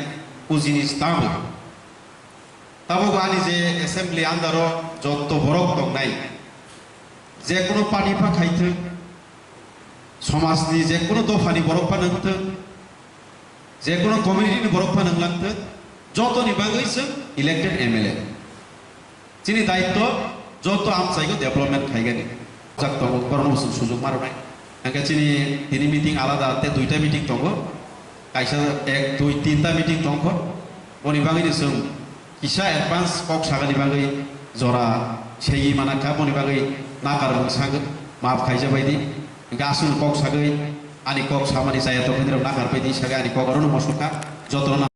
ujinis tabu gani je assembly andaro jotto borok dong nai je kono pani pa khai thu somaz ni je kono dofani borok pa nang thu je kono community ni borok pa nang lang thu যত নিবাগৈছে elected MLA চিনি দায়িত্ব যত আমচাইগো development খাইগানি জাক্ত কর্মসূচি সুযোগ মারনাই আগে চিনি তিনি meeting আলাদা তে দুইটা মিটিং দङ কাইসা 1 2 3টা মিটিং দङ বনিবাগैनि जों কিসা অ্যাডভান্স কক সাগানি বাগै জরা সেই মানাকা বনিবাগै নাগার সাগो মাপ খাইজা बायदि গাসুন কক সাগै আনি কক সামানি जाया তো ফেন্দ্र नागार बायदि सागा आनि कगरनो मसका যতনা